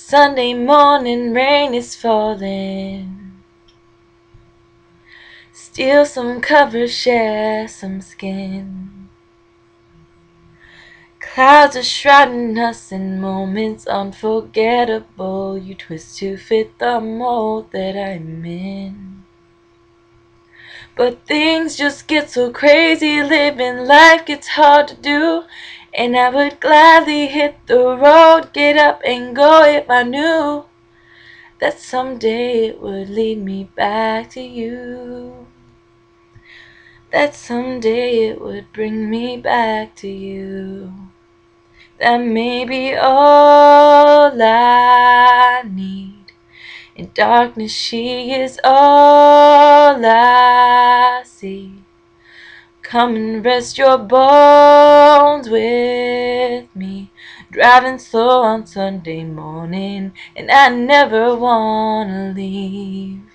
Sunday morning rain is falling. Steal some cover, share some skin. Clouds are shrouding us in moments unforgettable. You twist to fit the mold that I'm in. But things just get so crazy, living life gets hard to do. And I would gladly hit the road, get up and go if I knew that someday it would lead me back to you. That someday it would bring me back to you. That may be all I need. In darkness she is all I see. Come and rest your bones with me. Driving slow on Sunday morning, and I never wanna leave.